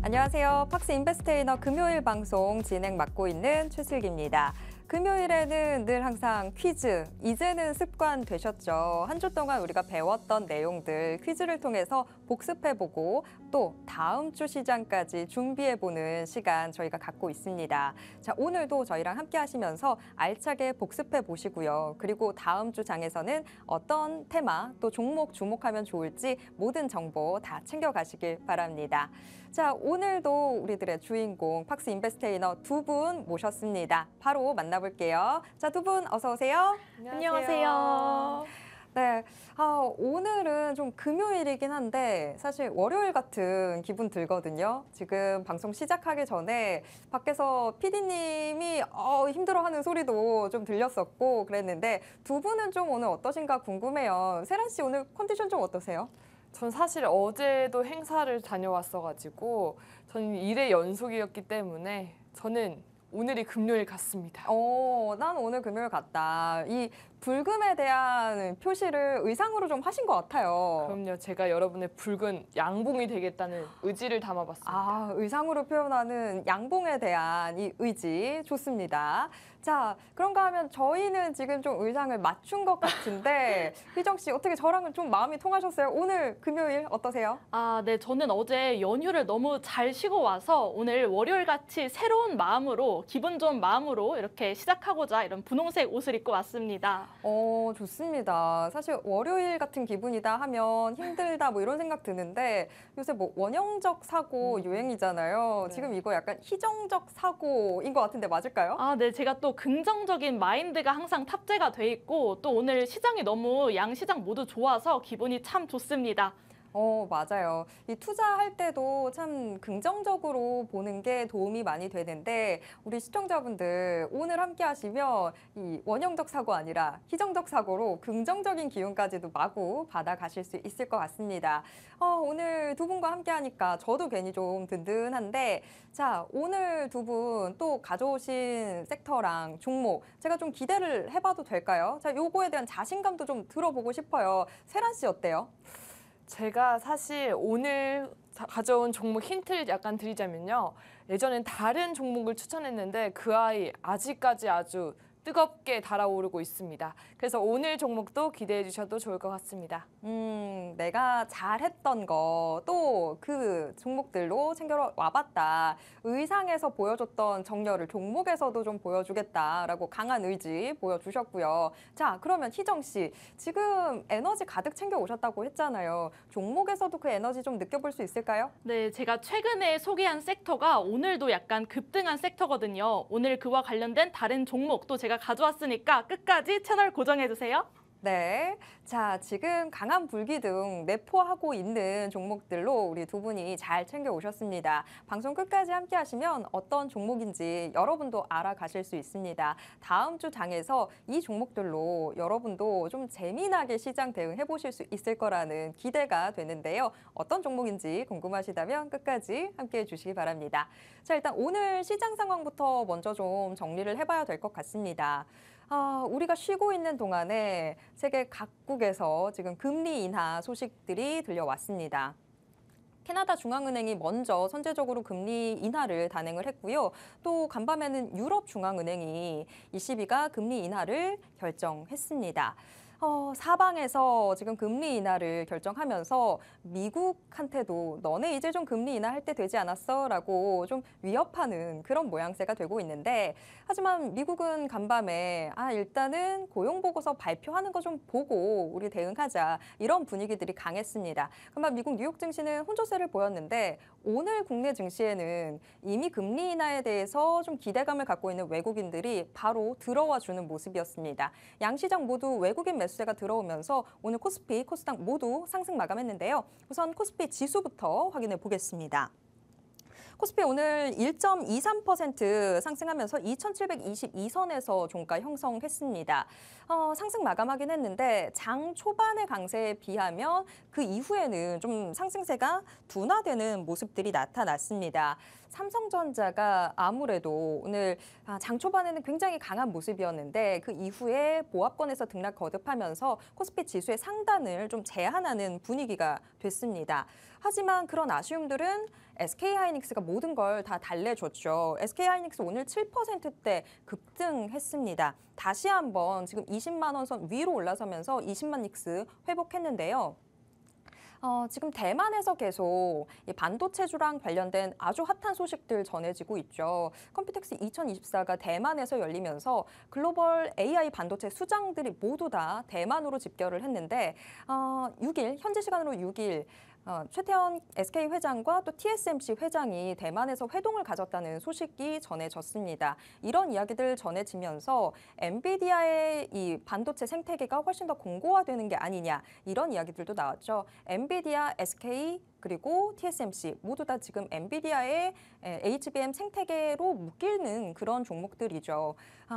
안녕하세요. 팍스 인베스트레이너 금요일 방송 진행 맡고 있는 최슬기입니다. 금요일에는 늘 항상 퀴즈, 이제는 습관 되셨죠. 한 주 동안 우리가 배웠던 내용들 퀴즈를 통해서 복습해보고 또 다음 주 시장까지 준비해보는 시간 저희가 갖고 있습니다. 자, 오늘도 저희랑 함께 하시면서 알차게 복습해보시고요. 그리고 다음 주 장에서는 어떤 테마 또 종목 주목하면 좋을지 모든 정보 다 챙겨가시길 바랍니다. 자, 오늘도 우리들의 주인공 팍스 인베스트레이너 두 분 모셨습니다. 바로 만나볼게요. 자, 두 분 어서 오세요. 안녕하세요. 네, 오늘은 좀 금요일이긴 한데 사실 월요일 같은 기분 들거든요. 지금 방송 시작하기 전에 밖에서 PD님이 힘들어하는 소리도 좀 들렸었고 그랬는데 두 분은 좀 오늘 어떠신가 궁금해요. 세란 씨 오늘 컨디션 좀 어떠세요? 전 사실 어제도 행사를 다녀왔어가지고 저는 일의 연속이었기 때문에 저는 오늘이 금요일 같습니다. 난 오늘 금요일 같다. 이 불금에 대한 표시를 의상으로 좀 하신 것 같아요. 그럼요. 제가 여러분의 붉은 양봉이 되겠다는 의지를 담아봤습니다. 의상으로 표현하는 양봉에 대한 이 의지 좋습니다. 자, 그런가 하면 저희는 지금 좀 의상을 맞춘 것 같은데 희정 씨 어떻게 저랑은 좀 마음이 통하셨어요? 오늘 금요일 어떠세요? 네, 저는 어제 연휴를 너무 잘 쉬고 와서 오늘 월요일같이 새로운 마음으로, 기분 좋은 마음으로 이렇게 시작하고자 이런 분홍색 옷을 입고 왔습니다. 좋습니다. 사실 월요일 같은 기분이다 하면 힘들다 뭐 이런 생각 드는데 요새 뭐 원형적 사고 유행이잖아요. 네. 지금 이거 약간 희정적 사고인 것 같은데 맞을까요? 네, 제가 또 긍정적인 마인드가 항상 탑재가 돼 있고 또 오늘 시장이 너무 양시장 모두 좋아서 기분이 참 좋습니다. 맞아요. 이 투자할 때도 참 긍정적으로 보는 게 도움이 많이 되는데 우리 시청자분들 오늘 함께 하시면 이 원형적 사고 아니라 희정적 사고로 긍정적인 기운까지도 마구 받아가실 수 있을 것 같습니다. 오늘 두 분과 함께 하니까 저도 괜히 좀 든든한데 자, 오늘 두 분 또 가져오신 섹터랑 종목 제가 좀 기대를 해봐도 될까요? 자, 요거에 대한 자신감도 좀 들어보고 싶어요. 세란 씨 어때요? 제가 사실 오늘 가져온 종목 힌트를 약간 드리자면요. 예전엔 다른 종목을 추천했는데 그 아이 아직까지 아주 뜨겁게 달아오르고 있습니다. 그래서 오늘 종목도 기대해 주셔도 좋을 것 같습니다. 내가 잘했던 거 또 그 종목들로 챙겨 와봤다. 의상에서 보여줬던 정열을 종목에서도 좀 보여주겠다라고 강한 의지 보여주셨고요. 자, 그러면 희정 씨, 지금 에너지 가득 챙겨 오셨다고 했잖아요. 종목에서도 그 에너지 좀 느껴볼 수 있을까요? 네, 제가 최근에 소개한 섹터가 오늘도 약간 급등한 섹터거든요. 오늘 그와 관련된 다른 종목도 제가 가져왔으니까 끝까지 채널 고정해주세요. 네. 자, 지금 강한 불기둥 내포하고 있는 종목들로 우리 두 분이 잘 챙겨 오셨습니다. 방송 끝까지 함께 하시면 어떤 종목인지 여러분도 알아가실 수 있습니다. 다음 주 장에서 이 종목들로 여러분도 좀 재미나게 시장 대응해 보실 수 있을 거라는 기대가 되는데요. 어떤 종목인지 궁금하시다면 끝까지 함께 해 주시기 바랍니다. 자, 일단 오늘 시장 상황부터 먼저 좀 정리를 해봐야 될 것 같습니다. 우리가 쉬고 있는 동안에 세계 각국에서 지금 금리 인하 소식들이 들려왔습니다. 캐나다 중앙은행이 먼저 선제적으로 금리 인하를 단행을 했고요. 또 간밤에는 유럽 중앙은행이 ECB가 금리 인하를 결정했습니다. 사방에서 지금 금리 인하를 결정하면서 미국한테도 너네 이제 좀 금리 인하할 때 되지 않았어? 라고 좀 위협하는 그런 모양새가 되고 있는데 하지만 미국은 간밤에 일단은 고용보고서 발표하는 거 좀 보고 우리 대응하자 이런 분위기들이 강했습니다. 그러면 미국 뉴욕 증시는 혼조세를 보였는데 오늘 국내 증시에는 이미 금리 인하에 대해서 좀 기대감을 갖고 있는 외국인들이 바로 들어와 주는 모습이었습니다. 양시장 모두 외국인 매수세가 들어오면서 오늘 코스피, 코스닥 모두 상승 마감했는데요. 우선 코스피 지수부터 확인해 보겠습니다. 코스피 오늘 1.23% 상승하면서 2,722선에서 종가 형성했습니다. 상승 마감하긴 했는데 장 초반의 강세에 비하면 그 이후에는 좀 상승세가 둔화되는 모습들이 나타났습니다. 삼성전자가 아무래도 오늘 장 초반에는 굉장히 강한 모습이었는데 그 이후에 보합권에서 등락 거듭하면서 코스피 지수의 상단을 좀 제한하는 분위기가 됐습니다. 하지만 그런 아쉬움들은 SK하이닉스가 모든 걸 다 달래줬죠. SK하이닉스 오늘 7%대 급등했습니다. 다시 한번 지금 20만 원 선 위로 올라서면서 20만 닉스 회복했는데요. 지금 대만에서 계속 이 반도체주랑 관련된 아주 핫한 소식들 전해지고 있죠. 컴퓨텍스 2024가 대만에서 열리면서 글로벌 AI 반도체 수장들이 모두 다 대만으로 집결을 했는데 6일, 현지 시간으로 6일 최태원 SK 회장과 또 TSMC 회장이 대만에서 회동을 가졌다는 소식이 전해졌습니다. 이런 이야기들 전해지면서 엔비디아의 이 반도체 생태계가 훨씬 더 공고화되는 게 아니냐 이런 이야기들도 나왔죠. 엔비디아, SK 그리고 TSMC 모두 다 지금 엔비디아의 HBM 생태계로 묶이는 그런 종목들이죠.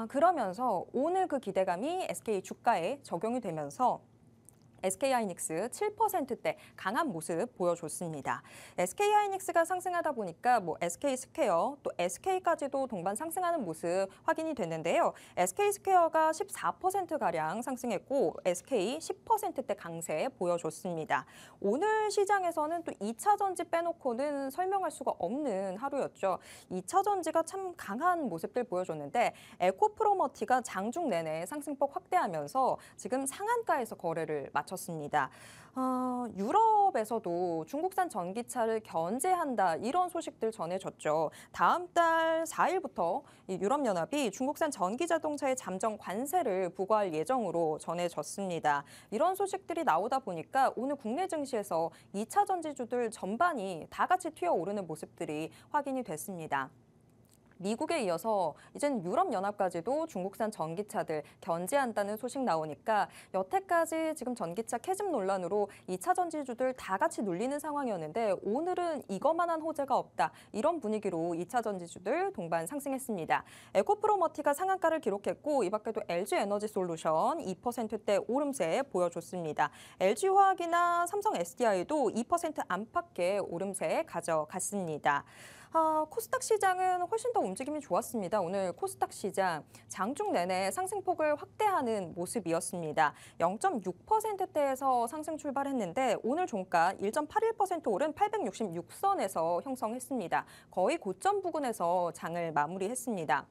그러면서 오늘 그 기대감이 SK 주가에 적용이 되면서 SK하이닉스 7%대 강한 모습 보여줬습니다. SK하이닉스가 상승하다 보니까 뭐 SK스퀘어 또 SK까지도 동반 상승하는 모습 확인이 됐는데요. SK스퀘어가 14%가량 상승했고 SK 10%대 강세 보여줬습니다. 오늘 시장에서는 또 2차 전지 빼놓고는 설명할 수가 없는 하루였죠. 2차 전지가 참 강한 모습들 보여줬는데 에코프로머티가 장중 내내 상승폭 확대하면서 지금 상한가에서 거래를 마쳤습니다. 유럽에서도 중국산 전기차를 견제한다 이런 소식들 전해졌죠. 다음 달 4일부터 유럽연합이 중국산 전기자동차의 잠정 관세를 부과할 예정으로 전해졌습니다. 이런 소식들이 나오다 보니까 오늘 국내 증시에서 2차 전지주들 전반이 다 같이 튀어오르는 모습들이 확인이 됐습니다. 미국에 이어서 이젠 유럽연합까지도 중국산 전기차들 견제한다는 소식 나오니까 여태까지 지금 전기차 캐즘 논란으로 2차 전지주들 다 같이 눌리는 상황이었는데 오늘은 이거만한 호재가 없다. 이런 분위기로 2차 전지주들 동반 상승했습니다. 에코프로머티가 상한가를 기록했고 이 밖에도 LG에너지솔루션 2%대 오름세 보여줬습니다. LG화학이나 삼성 SDI도 2% 안팎의 오름세 가져갔습니다. 코스닥 시장은 훨씬 더 움직임이 좋았습니다. 오늘 코스닥 시장 장중 내내 상승폭을 확대하는 모습이었습니다. 0.6%대에서 상승 출발했는데 오늘 종가 1.81% 오른 866선에서 형성했습니다. 거의 고점 부근에서 장을 마무리했습니다.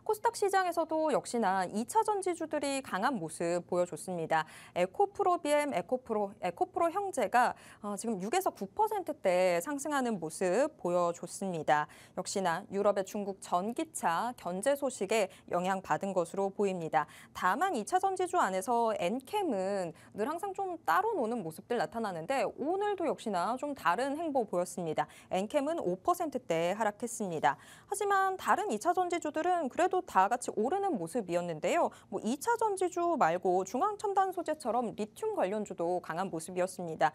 코스닥 시장에서도 역시나 2차 전지주들이 강한 모습 보여줬습니다. 에코프로비엠, 에코프로 형제가 지금 6에서 9%대 상승하는 모습 보여줬습니다. 역시나 유럽의 중국 전기차 견제 소식에 영향받은 것으로 보입니다. 다만 2차 전지주 안에서 엔캠은 늘 항상 좀 따로 노는 모습들 나타나는데 오늘도 역시나 좀 다른 행보 보였습니다. 엔캠은 5%대 하락했습니다. 하지만 다른 2차 전지주들은 그래도 다 같이 오르는 모습이었는데요. 뭐 2차 전지주 말고 중앙첨단 소재처럼 리튬 관련주도 강한 모습이었습니다.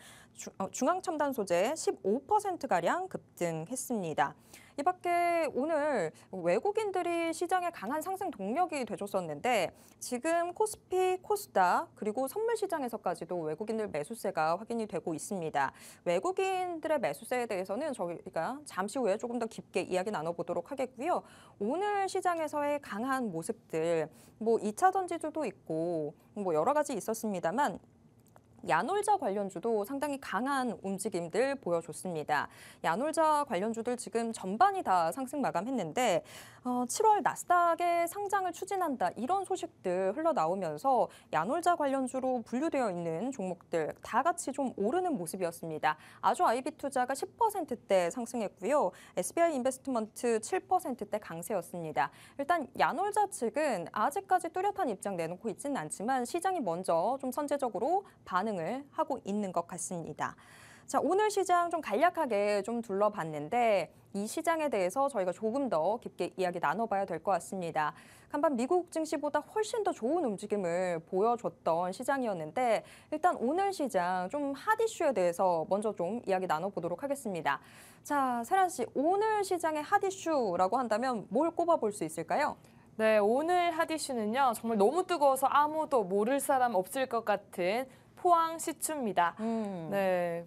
중앙첨단 소재 15%가량 급등했습니다. 이 밖에 오늘 외국인들이 시장에 강한 상승 동력이 돼줬었는데 지금 코스피, 코스닥 그리고 선물 시장에서까지도 외국인들 매수세가 확인이 되고 있습니다. 외국인들의 매수세에 대해서는 저희가 잠시 후에 조금 더 깊게 이야기 나눠보도록 하겠고요. 오늘 시장에서의 강한 모습들, 뭐 2차 전지주도 있고 뭐 여러 가지 있었습니다만 야놀자 관련주도 상당히 강한 움직임들 보여줬습니다. 야놀자 관련주들 지금 전반이 다 상승 마감했는데 7월 나스닥의 상장을 추진한다 이런 소식들 흘러나오면서 야놀자 관련주로 분류되어 있는 종목들 다 같이 좀 오르는 모습이었습니다. 아주아이비투자가 10%대 상승했고요. SBI 인베스트먼트 7%대 강세였습니다. 일단 야놀자 측은 아직까지 뚜렷한 입장 내놓고 있지는 않지만 시장이 먼저 좀 선제적으로 반응을 하고 있는 것 같습니다. 자, 오늘 시장 좀 간략하게 좀 둘러봤는데 이 시장에 대해서 저희가 조금 더 깊게 이야기 나눠봐야 될 것 같습니다. 간밤 미국 증시보다 훨씬 더 좋은 움직임을 보여줬던 시장이었는데 일단 오늘 시장 좀 핫 이슈에 대해서 먼저 좀 이야기 나눠보도록 하겠습니다. 자, 세란 씨, 오늘 시장의 핫 이슈라고 한다면 뭘 꼽아볼 수 있을까요? 네, 오늘 핫 이슈는요. 정말 너무 뜨거워서 아무도 모를 사람 없을 것 같은 포항 시추입니다. 네.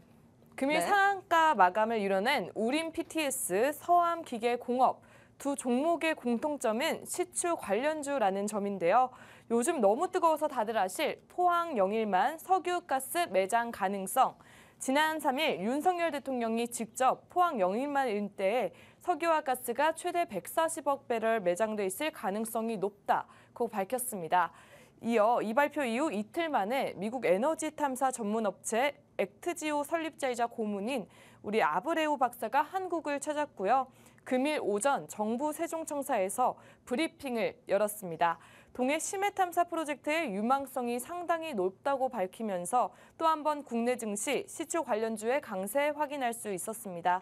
금일 네. 상한가 마감을 이뤄낸 우림 PTS, 서암기계공업 두 종목의 공통점은 시추 관련주라는 점인데요. 요즘 너무 뜨거워서 다들 아실 포항 영일만 석유가스 매장 가능성. 지난 3일 윤석열 대통령이 직접 포항 영일만 일대에 석유와 가스가 최대 140억 배럴 매장돼 있을 가능성이 높다고 밝혔습니다. 이어 이 발표 이후 이틀 만에 미국 에너지 탐사 전문 업체 액트지오 설립자이자 고문인 우리 아브레우 박사가 한국을 찾았고요. 금일 오전 정부 세종청사에서 브리핑을 열었습니다. 동해 심해 탐사 프로젝트의 유망성이 상당히 높다고 밝히면서 또 한 번 국내 증시 시추 관련주의 강세 확인할 수 있었습니다.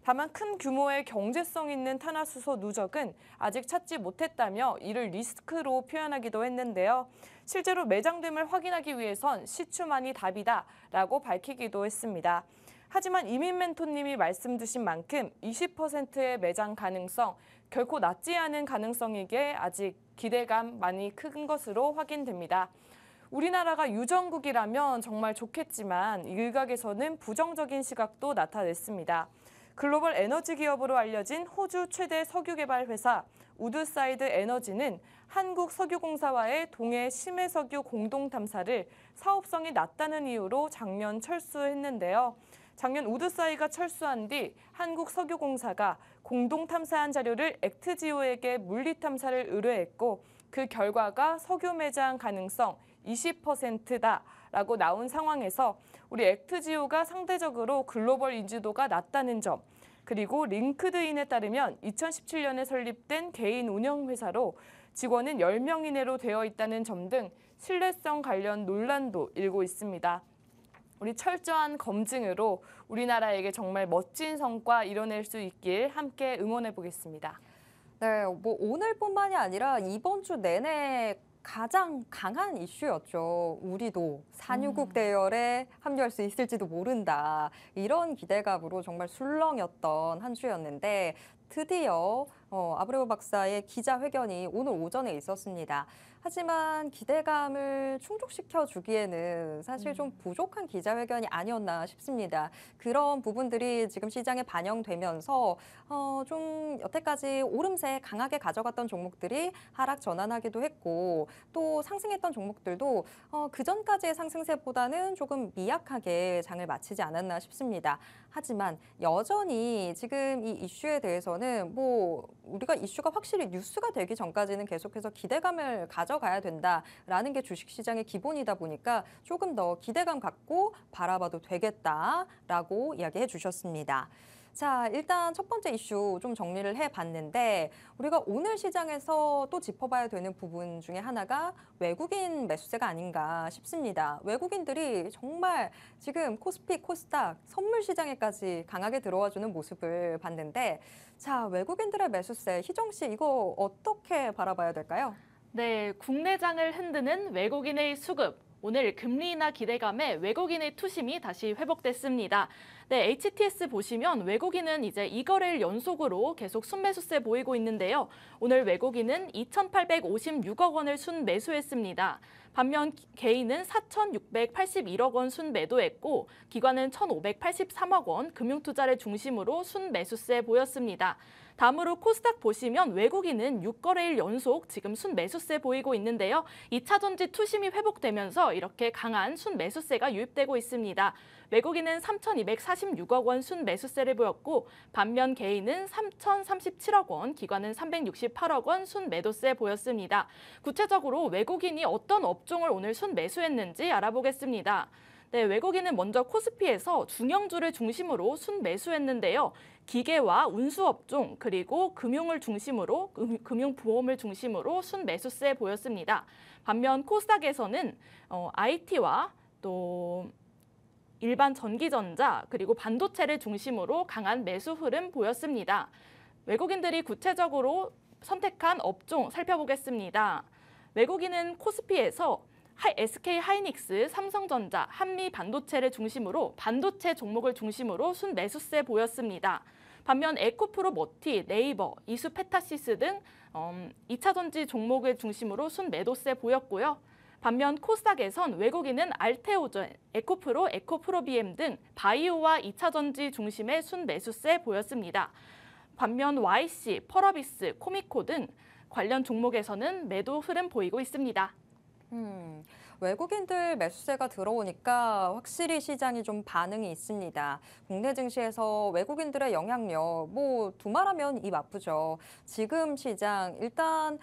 다만 큰 규모의 경제성 있는 탄화수소 누적은 아직 찾지 못했다며 이를 리스크로 표현하기도 했는데요. 실제로 매장됨을 확인하기 위해선 시추만이 답이다라고 밝히기도 했습니다. 하지만 이민 멘토님이 말씀 주신 만큼 20%의 매장 가능성, 결코 낮지 않은 가능성이기에 아직 기대감 많이 큰 것으로 확인됩니다. 우리나라가 유전국이라면 정말 좋겠지만 일각에서는 부정적인 시각도 나타냈습니다. 글로벌 에너지 기업으로 알려진 호주 최대 석유 개발 회사 우드사이드 에너지는 한국석유공사와의 동해 심해석유 공동 탐사를 사업성이 낮다는 이유로 작년 철수했는데요. 작년 우드사이가 철수한 뒤 한국석유공사가 공동 탐사한 자료를 액트지오에게 물리 탐사를 의뢰했고 그 결과가 석유 매장 가능성 20%다라고 나온 상황에서 우리 액트지오가 상대적으로 글로벌 인지도가 낮다는 점, 그리고 링크드인에 따르면 2017년에 설립된 개인 운영회사로 직원은 10명 이내로 되어 있다는 점 등 신뢰성 관련 논란도 일고 있습니다. 우리 철저한 검증으로 우리나라에게 정말 멋진 성과 이뤄낼 수 있길 함께 응원해 보겠습니다. 네, 뭐 오늘뿐만이 아니라 이번 주 내내 가장 강한 이슈였죠. 우리도 산유국 대열에 합류할 수 있을지도 모른다. 이런 기대감으로 정말 술렁였던 한 주였는데 드디어 아브레우 박사의 기자회견이 오늘 오전에 있었습니다. 하지만 기대감을 충족시켜 주기에는 사실 좀 부족한 기자회견이 아니었나 싶습니다. 그런 부분들이 지금 시장에 반영되면서 좀 여태까지 오름세 강하게 가져갔던 종목들이 하락 전환하기도 했고 또 상승했던 종목들도 그전까지의 상승세보다는 조금 미약하게 장을 마치지 않았나 싶습니다. 하지만 여전히 지금 이 이슈에 대해서는 뭐 우리가 이슈가 확실히 뉴스가 되기 전까지는 계속해서 기대감을 가져가야 된다라는 게 주식시장의 기본이다 보니까 조금 더 기대감 갖고 바라봐도 되겠다라고 이야기해 주셨습니다. 자, 일단 첫 번째 이슈 좀 정리를 해봤는데 우리가 오늘 시장에서 또 짚어봐야 되는 부분 중에 하나가 외국인 매수세가 아닌가 싶습니다. 외국인들이 정말 지금 코스피, 코스닥, 선물 시장에까지 강하게 들어와주는 모습을 봤는데 자, 외국인들의 매수세, 희정 씨 이거 어떻게 바라봐야 될까요? 네, 국내장을 흔드는 외국인의 수급. 오늘 금리 인하 기대감에 외국인의 투심이 다시 회복됐습니다. 네, HTS 보시면 외국인은 이제 2거래일 연속으로 계속 순매수세 보이고 있는데요. 오늘 외국인은 2,856억 원을 순매수했습니다. 반면 개인은 4,681억 원 순매도했고 기관은 1,583억 원 금융투자를 중심으로 순매수세 보였습니다. 다음으로 코스닥 보시면 외국인은 6거래일 연속 지금 순매수세 보이고 있는데요. 2차전지 투심이 회복되면서 이렇게 강한 순매수세가 유입되고 있습니다. 외국인은 3,246억 원 순매수세를 보였고 반면 개인은 3,037억 원, 기관은 368억 원 순매도세 보였습니다. 구체적으로 외국인이 어떤 업종을 오늘 순매수했는지 알아보겠습니다. 네, 외국인은 먼저 코스피에서 중형주를 중심으로 순매수했는데요. 기계와 운수업종 그리고 금융을 중심으로 금융보험을 중심으로 순매수세 보였습니다. 반면 코스닥에서는 IT와 또 일반 전기전자 그리고 반도체를 중심으로 강한 매수 흐름 보였습니다. 외국인들이 구체적으로 선택한 업종 살펴보겠습니다. 외국인은 코스피에서 SK 하이닉스, 삼성전자, 한미 반도체를 중심으로 반도체 종목을 중심으로 순매수세 보였습니다. 반면 에코프로 머티, 네이버, 이수페타시스 등 2차 전지 종목을 중심으로 순매도세 보였고요. 반면 코스닥에선 외국인은 알테오젠, 에코프로, 에코프로비엠 등 바이오와 2차 전지 중심의 순매수세 보였습니다. 반면 YC, 펄어비스, 코미코 등 관련 종목에서는 매도 흐름 보이고 있습니다. 외국인들 매수세가 들어오니까 확실히 시장이 좀 반응이 있습니다. 국내 증시에서 외국인들의 영향력, 뭐 두말하면 입 아프죠. 지금 시장 일단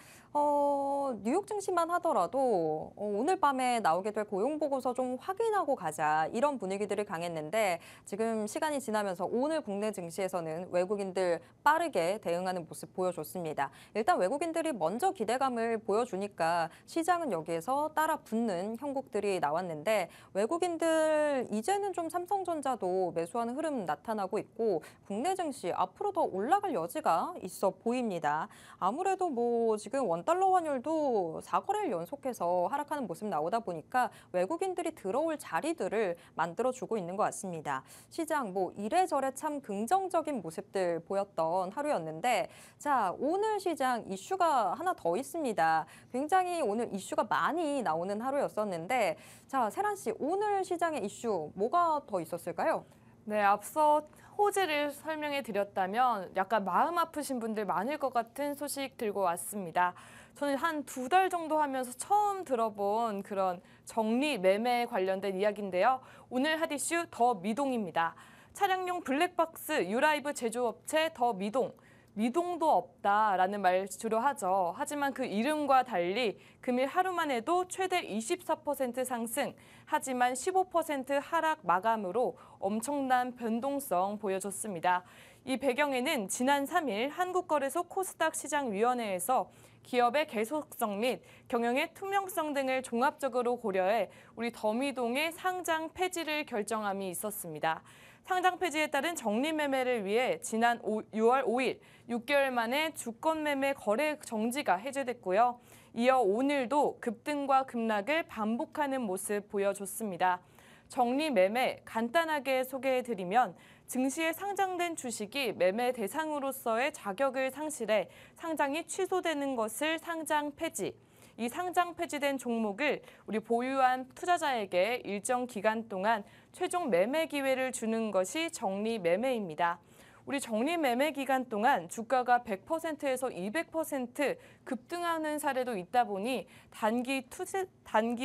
뉴욕 증시만 하더라도 오늘 밤에 나오게 될 고용 보고서 좀 확인하고 가자 이런 분위기들이 강했는데 지금 시간이 지나면서 오늘 국내 증시에서는 외국인들 빠르게 대응하는 모습 보여줬습니다. 일단 외국인들이 먼저 기대감을 보여주니까 시장은 여기에서 따라 붙는 형국들이 나왔는데 외국인들 이제는 좀 삼성전자도 매수하는 흐름 나타나고 있고 국내 증시 앞으로 더 올라갈 여지가 있어 보입니다. 아무래도 뭐 지금 원달러 환율도 4거래일 연속해서 하락하는 모습 나오다 보니까 외국인들이 들어올 자리들을 만들어주고 있는 것 같습니다. 시장 뭐 이래저래 참 긍정적인 모습들 보였던 하루였는데 자, 오늘 시장 이슈가 하나 더 있습니다. 굉장히 오늘 이슈가 많이 나오는 하루였었는데 자, 세란 씨 오늘 시장의 이슈 뭐가 더 있었을까요? 네, 앞서 호재를 설명해 드렸다면 약간 마음 아프신 분들 많을 것 같은 소식 들고 왔습니다. 저는 한 2달 정도 하면서 처음 들어본 그런 정리 매매 관련된 이야기인데요. 오늘 핫 이슈 더 미동입니다. 차량용 블랙박스 유라이브 제조업체 더 미동. 미동도 없다라는 말 주로 하죠. 하지만 그 이름과 달리 금일 하루만 해도 최대 24% 상승, 하지만 15% 하락 마감으로 엄청난 변동성 보여줬습니다. 이 배경에는 지난 3일 한국거래소 코스닥 시장위원회에서 기업의 계속성 및 경영의 투명성 등을 종합적으로 고려해 우리 더미동의 상장 폐지를 결정함이 있었습니다. 상장 폐지에 따른 정리 매매를 위해 지난 6월 5일 6개월 만에 주권 매매 거래 정지가 해제됐고요. 이어 오늘도 급등과 급락을 반복하는 모습 보여줬습니다. 정리 매매 간단하게 소개해드리면 증시에 상장된 주식이 매매 대상으로서의 자격을 상실해 상장이 취소되는 것을 상장 폐지. 이 상장 폐지된 종목을 우리 보유한 투자자에게 일정 기간 동안 최종 매매 기회를 주는 것이 정리 매매입니다. 우리 정리 매매 기간 동안 주가가 100%에서 200% 급등하는 사례도 있다 보니 단기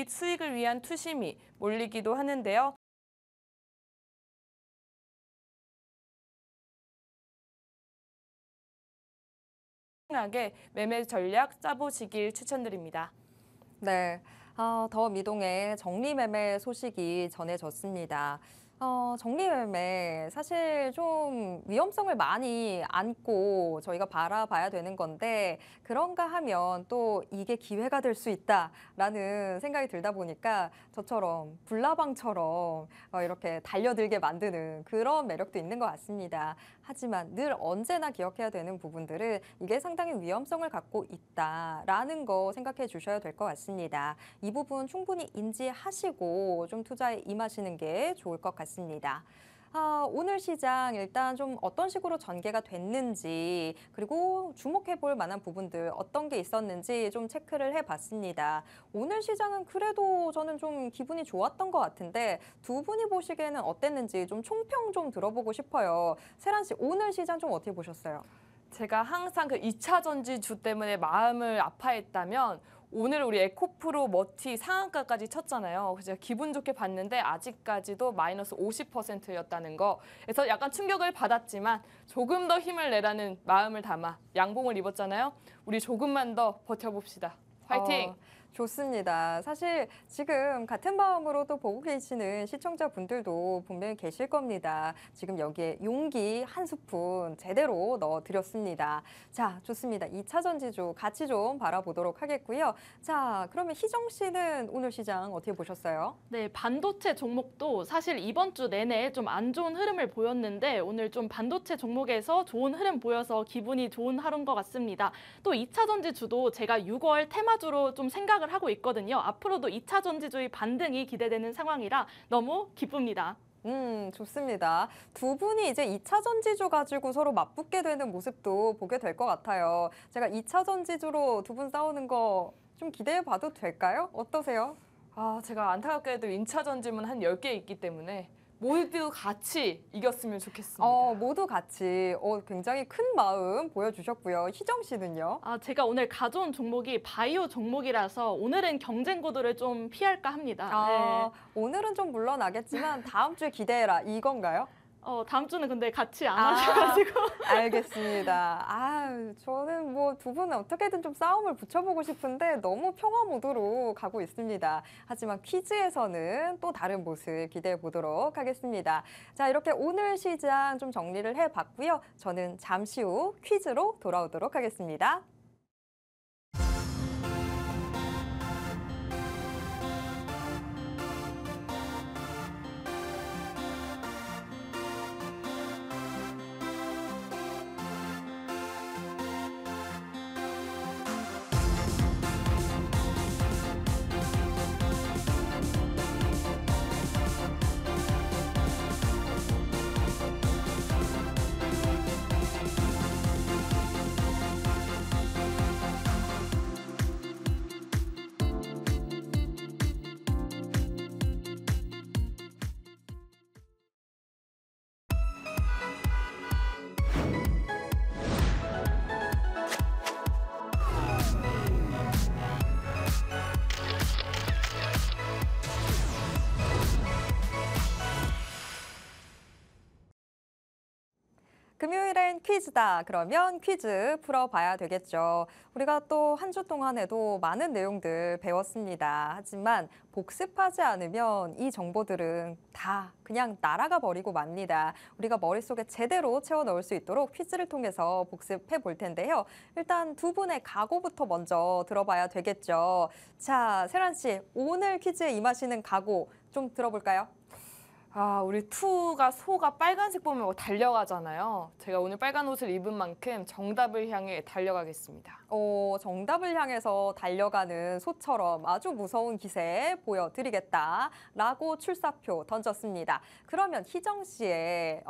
수익을 위한 투심이 몰리기도 하는데요. 하게 매매 전략 짜보시길 추천드립니다. 네, 더 미동의 정리매매 소식이 전해졌습니다. 정리매매 사실 좀 위험성을 많이 안고 저희가 바라봐야 되는 건데 그런가 하면 또 이게 기회가 될 수 있다라는 생각이 들다 보니까 저처럼 불나방처럼 이렇게 달려들게 만드는 그런 매력도 있는 것 같습니다. 하지만 늘 언제나 기억해야 되는 부분들은 이게 상당히 위험성을 갖고 있다라는 거 생각해 주셔야 될 것 같습니다. 이 부분 충분히 인지하시고 좀 투자에 임하시는 게 좋을 것 같습니다. 오늘 시장 일단 좀 어떤 식으로 전개가 됐는지 그리고 주목해 볼 만한 부분들 어떤 게 있었는지 좀 체크를 해봤습니다. 오늘 시장은 그래도 저는 좀 기분이 좋았던 것 같은데 두 분이 보시기에는 어땠는지 좀 총평 좀 들어보고 싶어요. 세란 씨 오늘 시장 좀 어떻게 보셨어요? 제가 항상 그 2차 전지주 때문에 마음을 아파했다면 오늘 우리 에코프로 머티 상한가까지 쳤잖아요. 그래서 제가 기분 좋게 봤는데 아직까지도 마이너스 50%였다는 거. 그래서 약간 충격을 받았지만 조금 더 힘을 내라는 마음을 담아 양봉을 입었잖아요. 우리 조금만 더 버텨봅시다. 화이팅! 좋습니다. 사실 지금 같은 마음으로 또 보고 계시는 시청자분들도 분명히 계실 겁니다. 지금 여기에 용기 한 스푼 제대로 넣어드렸습니다. 자, 좋습니다. 2차 전지주 같이 좀 바라보도록 하겠고요. 자, 그러면 희정 씨는 오늘 시장 어떻게 보셨어요? 네, 반도체 종목도 사실 이번 주 내내 좀 안 좋은 흐름을 보였는데 오늘 좀 반도체 종목에서 좋은 흐름 보여서 기분이 좋은 하루인 것 같습니다. 또 2차 전지주도 제가 6월 테마주로 좀 생각을 하고 있거든요. 앞으로도 2차 전지주의 반등이 기대되는 상황이라 너무 기쁩니다. 좋습니다. 두 분이 이제 2차 전지주 가지고 서로 맞붙게 되는 모습도 보게 될 것 같아요. 제가 2차 전지주로 두 분 싸우는 거 좀 기대해 봐도 될까요? 어떠세요? 제가 안타깝게도 2차 전지문 한 10개 있기 때문에 모두 같이 이겼으면 좋겠습니다. 모두 같이 굉장히 큰 마음 보여주셨고요. 희정 씨는요? 제가 오늘 가져온 종목이 바이오 종목이라서 오늘은 경쟁 구도를 좀 피할까 합니다. 오늘은 좀 물러나겠지만 다음 주에 기대해라 이건가요? 다음 주는 근데 같이 안 하셔가지고. 알겠습니다. 저는 뭐 두 분은 어떻게든 좀 싸움을 붙여보고 싶은데 너무 평화 모드로 가고 있습니다. 하지만 퀴즈에서는 또 다른 모습 기대해 보도록 하겠습니다. 자, 이렇게 오늘 시장 좀 정리를 해봤고요. 저는 잠시 후 퀴즈로 돌아오도록 하겠습니다. 금요일엔 퀴즈다. 그러면 퀴즈 풀어봐야 되겠죠. 우리가 또 한 주 동안에도 많은 내용들 배웠습니다. 하지만 복습하지 않으면 이 정보들은 다 그냥 날아가 버리고 맙니다. 우리가 머릿속에 제대로 채워 넣을 수 있도록 퀴즈를 통해서 복습해 볼 텐데요. 일단 두 분의 각오부터 먼저 들어봐야 되겠죠. 자, 세란 씨, 오늘 퀴즈에 임하시는 각오 좀 들어볼까요? 우리 투가 소가 빨간색 보면 달려가잖아요. 제가 오늘 빨간 옷을 입은 만큼 정답을 향해 달려가겠습니다. 정답을 향해서 달려가는 소처럼 아주 무서운 기세 보여드리겠다라고 출사표 던졌습니다. 그러면 희정 씨의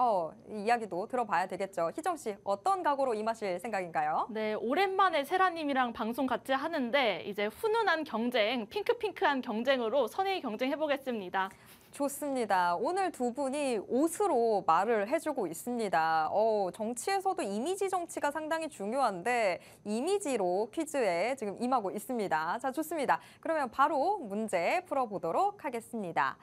이야기도 들어봐야 되겠죠. 희정 씨, 어떤 각오로 임하실 생각인가요? 네, 오랜만에 세라님이랑 방송 같이 하는데 이제 훈훈한 경쟁, 핑크핑크한 경쟁으로 선의의 경쟁 해보겠습니다. 좋습니다. 오늘 두 분이 옷으로 말을 해주고 있습니다. 정치에서도 이미지 정치가 상당히 중요한데 이미지로 퀴즈에 지금 임하고 있습니다. 자, 좋습니다. 그러면 바로 문제 풀어보도록 하겠습니다.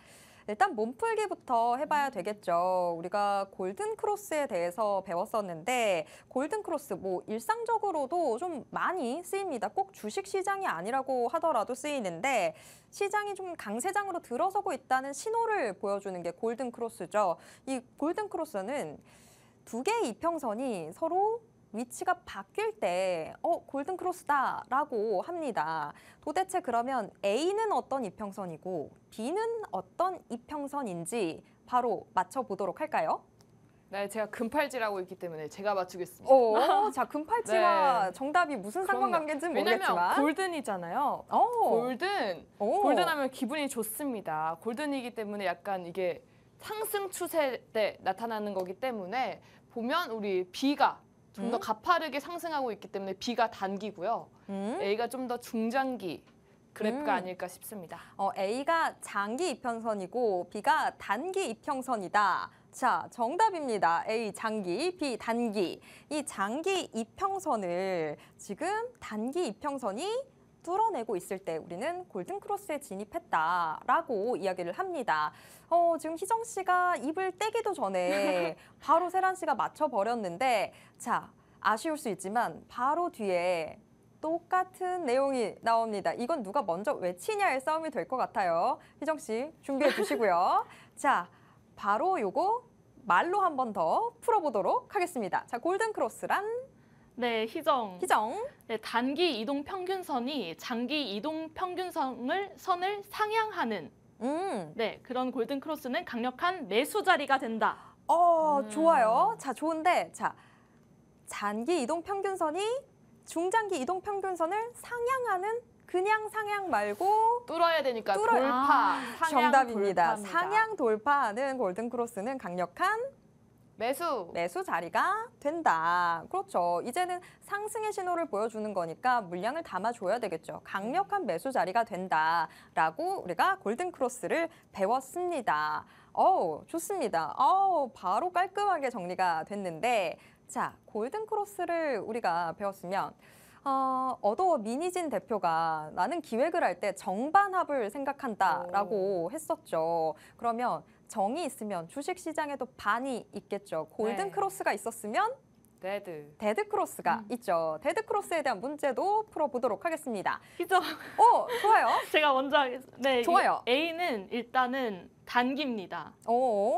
일단 몸풀기부터 해봐야 되겠죠. 우리가 골든크로스에 대해서 배웠었는데 골든크로스 뭐 일상적으로도 좀 많이 쓰입니다. 꼭 주식시장이 아니라고 하더라도 쓰이는데 시장이 좀 강세장으로 들어서고 있다는 신호를 보여주는 게 골든크로스죠. 이 골든크로스는 두 개의 이평선이 서로 위치가 바뀔 때 골든크로스다라고 합니다. 도대체 그러면 A는 어떤 이평선이고 B는 어떤 이평선인지 바로 맞춰보도록 할까요? 네, 제가 금팔찌라고 있기 때문에 제가 맞추겠습니다. 자, 금팔찌와 네. 정답이 무슨 상관관계인지는 모르겠지만. 왜냐면 골든이잖아요. 골든하면 기분이 좋습니다. 골든이기 때문에 약간 이게 상승 추세 때 나타나는 거기 때문에 보면 우리 B가 좀 더 가파르게 상승하고 있기 때문에 B가 단기고요. A가 좀 더 중장기 그래프가 아닐까 싶습니다. A가 장기 이평선이고 B가 단기 이평선이다. 자, 정답입니다. A 장기, B 단기. 이 장기 이평선을 지금 단기 이평선이 뚫어내고 있을 때 우리는 골든크로스에 진입했다라고 이야기를 합니다. 지금 희정 씨가 입을 떼기도 전에 바로 세란 씨가 맞춰버렸는데 자, 아쉬울 수 있지만 바로 뒤에 똑같은 내용이 나옵니다. 이건 누가 먼저 외치냐의 싸움이 될 것 같아요. 희정 씨 준비해 주시고요. 자, 바로 요거 말로 한 번 더 풀어보도록 하겠습니다. 자, 골든 크로스란 네, 희정. 네, 단기 이동 평균선이 장기 이동 선을 상향하는 네, 그런 골든 크로스는 강력한 매수 자리가 된다. 좋아요. 자, 좋은데 자, 단기 이동 평균선이 중장기 이동 평균선을 상향하는 그냥 상향 말고 뚫어야 되니까 뚫어야- 돌파, 상향 정답입니다. 돌파입니다. 상향 돌파하는 골든 크로스는 강력한 매수 자리가 된다. 그렇죠. 이제는 상승의 신호를 보여주는 거니까 물량을 담아줘야 되겠죠. 강력한 매수 자리가 된다라고 우리가 골든 크로스를 배웠습니다. 좋습니다. 바로 깔끔하게 정리가 됐는데 자, 골든 크로스를 우리가 배웠으면 어도어 미니진 대표가 나는 기획을 할 때 정반합을 생각한다라고 했었죠. 그러면 정이 있으면 주식시장에도 반이 있겠죠. 골든 네. 크로스가 있었으면 데드 크로스가 있죠. 데드 크로스에 대한 문제도 풀어보도록 하겠습니다. 희정. 좋아요. 제가 먼저 하겠습니다. 네, 좋아요. A는 일단은 단기입니다.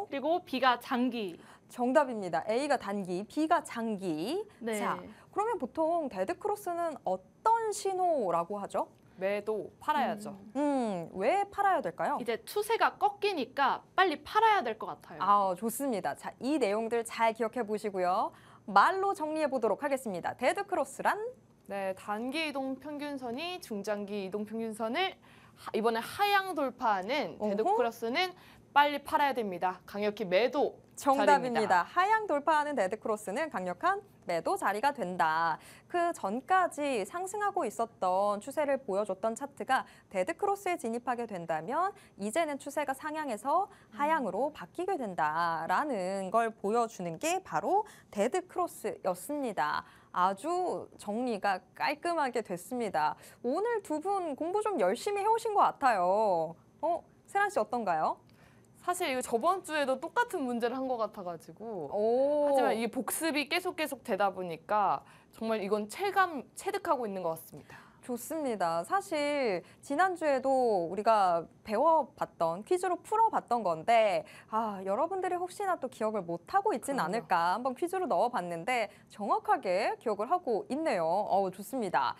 그리고 B가 장기. 정답입니다. A가 단기, B가 장기. 네. 자, 그러면 보통 데드 크로스는 어떤 신호라고 하죠? 매도 팔아야죠. 왜 팔아야 될까요? 이제 추세가 꺾이니까 빨리 팔아야 될 것 같아요. 좋습니다. 자, 이 내용들 잘 기억해 보시고요. 말로 정리해 보도록 하겠습니다. 데드 크로스란 네, 단기 이동 평균선이 중장기 이동 평균선을 이번에 하향 돌파하는 데드 어허. 크로스는 빨리 팔아야 됩니다. 강력히 매도 정답입니다. 자리입니다. 하향 돌파하는 데드 크로스는 강력한 매도 자리가 된다. 그 전까지 상승하고 있었던 추세를 보여줬던 차트가 데드 크로스에 진입하게 된다면 이제는 추세가 상향해서 하향으로 바뀌게 된다라는 걸 보여주는 게 바로 데드 크로스였습니다. 아주 정리가 깔끔하게 됐습니다. 오늘 두 분 공부 좀 열심히 해오신 것 같아요. 세란 씨 어떤가요? 사실 이거 저번 주에도 똑같은 문제를 한 것 같아가지고 하지만 이게 복습이 계속 되다 보니까 정말 이건 체득하고 있는 것 같습니다. 좋습니다. 사실 지난주에도 우리가 배워봤던 퀴즈로 풀어봤던 건데 여러분들이 혹시나 또 기억을 못하고 있진 그럼요. 않을까 한번 퀴즈로 넣어봤는데 정확하게 기억을 하고 있네요. 좋습니다.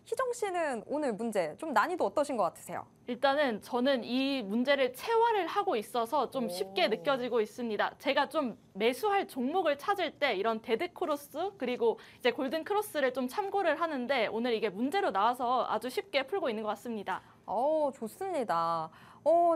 희정 씨는 오늘 문제 좀 난이도 어떠신 것 같으세요? 일단은 저는 이 문제를 체화를 하고 있어서 좀 쉽게 느껴지고 있습니다. 제가 좀 매수할 종목을 찾을 때 이런 데드 크로스 그리고 이제 골든 크로스를 좀 참고를 하는데 오늘 이게 문제로 나와서 아주 쉽게 풀고 있는 것 같습니다. 좋습니다.